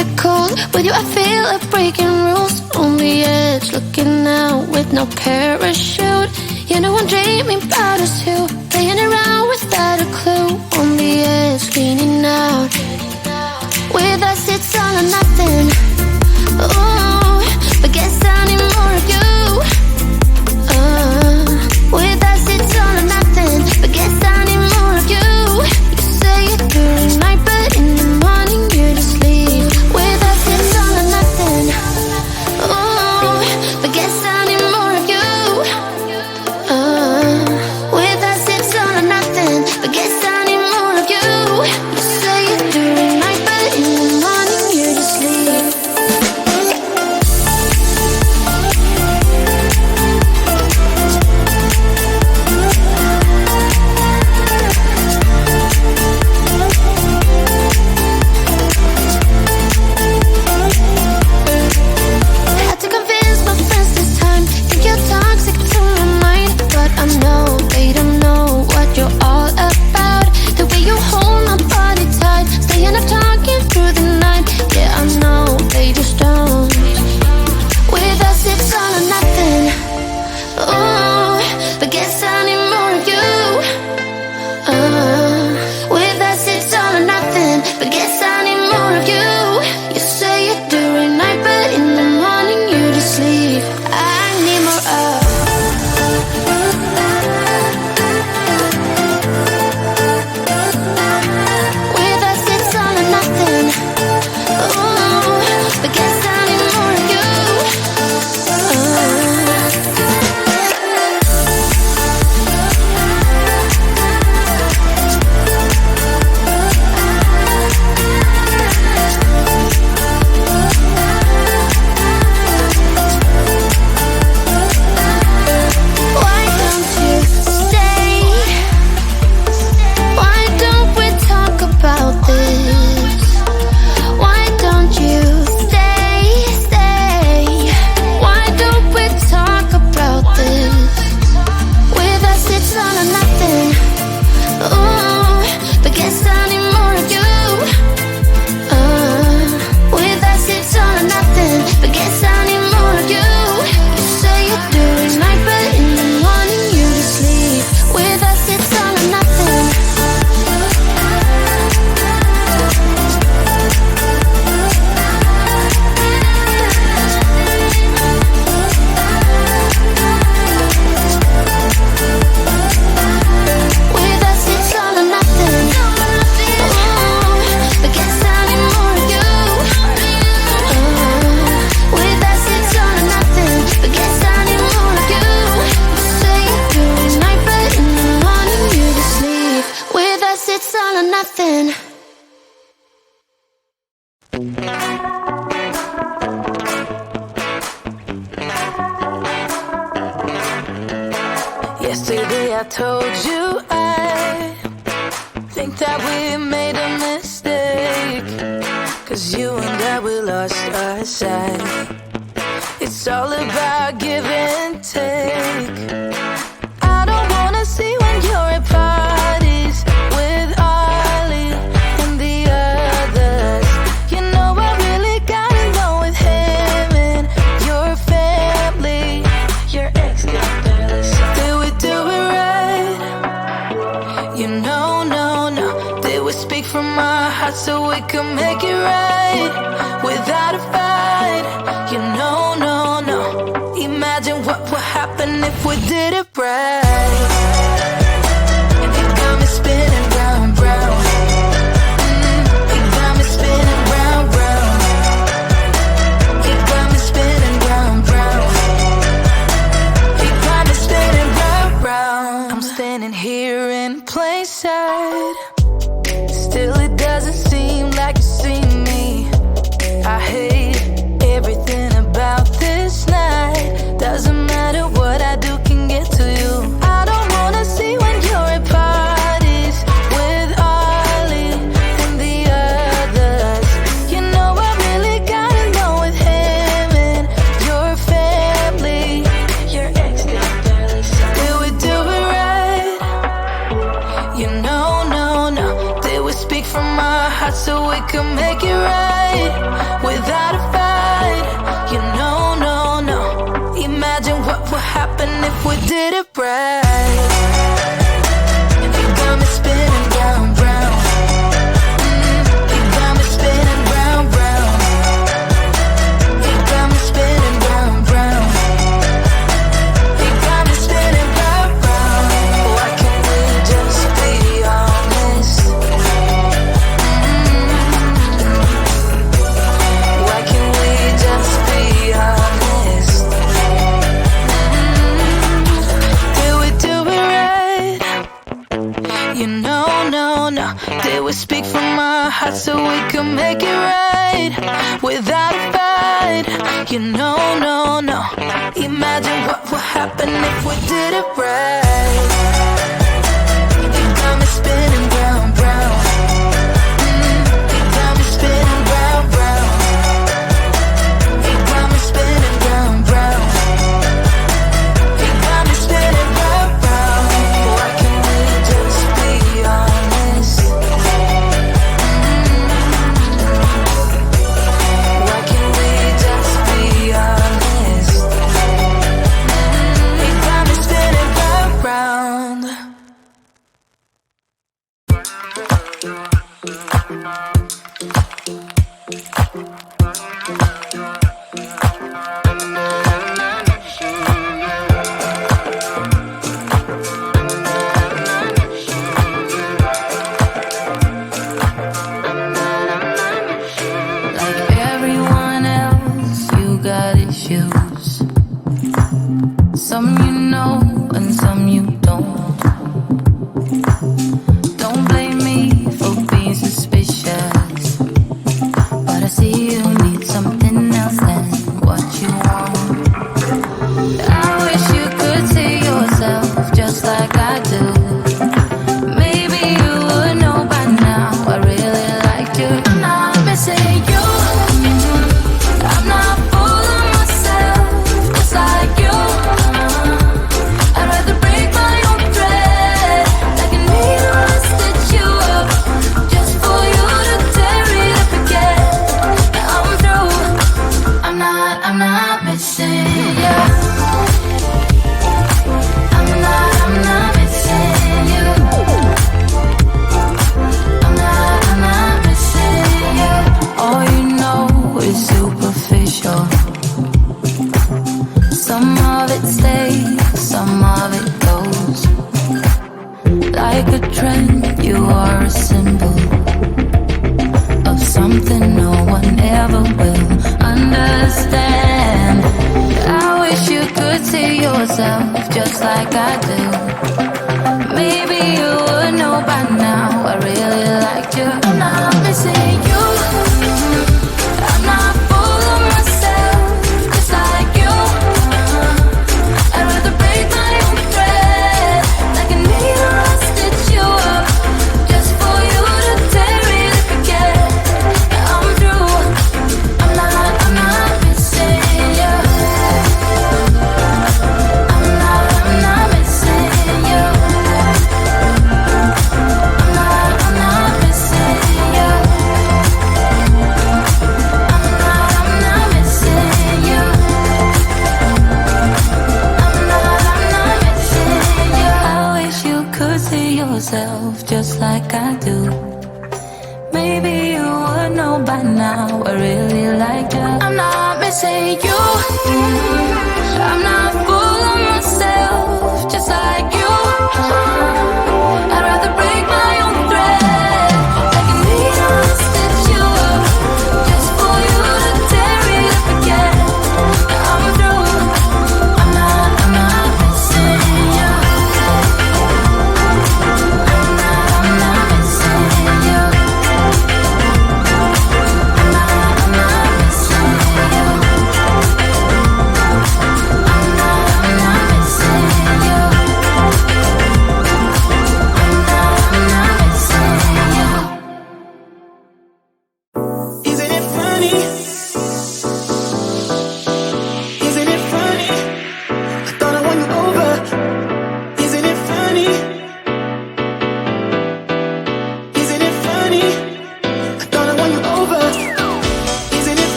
it cold. With you I feel like breaking rules. On the edge, looking out with no parachute. You know I'm dreaming about us two, playing around without a clue. On the edge, leaning out. With us it's all or nothing. Ooh, but guess I need more of you. With us it's all or nothing, but guess I need more of you. You say it during night, but in the morning you just leave. With us it's all or nothing. Ooh, but guess I need more of you. With us it's all or nothing, but guess I need more of you. You say it during night, but in the morning you just leave. Had to convince my friends this time. Think you're toxic to my mind, but I know they don't know what you're all about. The way you hold my body tight, staying up talking through the night. Yeah, I know they just don't. With us it's all or nothing. Ooh, but guess I need more of you. With us it's all or nothing, but guess I need more of you. You say it during night, but in the morning you just leave. I need more of. With us it's all or nothing. Ooh, but guess I need more of you. Why don't you stay? Why don't we talk about this? Why don't you stay? Why don't we talk about this? With us it's all or nothing. Ooh, but guess I need more of you. With us it's all or nothing, but guess I need more of you. You say it during night, but in the morning you just leave. With us it's all or nothing. With us it's all or nothing. Ooh, but guess I need more of you. With us it's all or nothing, but guess I need more of you. You say it during night, but in the morning you just leave. With us it's all or nothing. Yesterday I told you I think that we made a mistake, 'cause you and I, we lost our sight. It's all about give and take. I don't wanna see when you're at parties with Ollie and the others. You know I really gotta know with him and your family. Your ex got barely said, did we do it right? You know, no. Did we speak from our hearts so we can make it right without a fight? You know, no. Imagine what would happen if we did it right. You got me spinning round, round. You got me spinning round, round. You got me spinning round, round. You got me spinning round, round. I'm standing here in plain sight. Still it doesn't seem like you see me. I hate everything about this night. Doesn't matter what I do can get to you. I don't wanna see when you're at parties with Ollie and the others. You know I really gotta know with him and your family. Your ex got barely said, did we do it right? You know, no. Did we speak from our hearts so we can make it right? right without a fight. You know, no, no. Imagine what would happen if we did it right. You got me spinning round, round. You got me spinning round, round. You got me spinning round, round. You got me spinning round, round. Why can't we just be honest? Why can't we just be honest? Did we do it right? You know, no, no. Did we speak from our hearts so we could make it right without a fight? You know, no, no. Imagine what would happen if we did it right. You got me spinning round, round. You got me spinning round, round. You got me spinning round, round. You got me spinning round, round. Why can't we just be honest? Why can't we just be honest? You got me spinning round, round. Like everyone else, you got issues. Some you know and some you don't. Don't blame me for being suspicious, but I see you need something else than what you want. I wish you could see yourself just like I do. Maybe you would know by now I really liked you. I'm not missing you. I'm not fooling myself just like you. I'd rather break my own thread like a needle and stitch you up just for you to tear it up again. Now I'm through. I'm not missing you. I'm not missing you. I'm not missing you. All you know is superficial. Some of it stays, some of it goes. Like a trend, you are a symbol of something no one ever will understand. I wish you could see yourself just like I do. Maybe you would know by now I really liked you. I'm not missing you. I'm not fooling myself just like you. I'd rather break my own thread like a needle and stitch you up just for you to tear it up again. Now I'm through. I'm not missing you. I'm not missing you. I'm not missing you. I'm not missing you. I'm not missing you. I wish you could see yourself just like I do. Maybe you would know by now I really like you. I'm not missing you. I'm not fooling myself just like you. I'd rather break my own thread like a needle and stitch you up just for you to tear it up again. Now I'm through. I'm not missing you. I'm not missing you. I'm not missing you.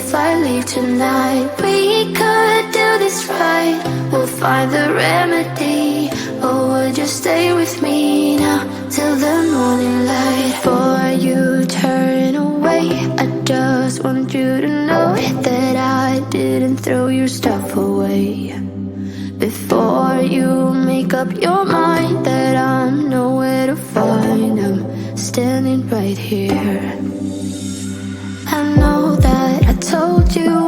if I leave tonight? We could do this right. We'll find the remedy. Or would you stay with me now till the morning light? Before you turn away, I just want you to know that I didn't throw your stuff away. Before you make up your mind that I'm nowhere to find, I'm standing right here. I know that I told you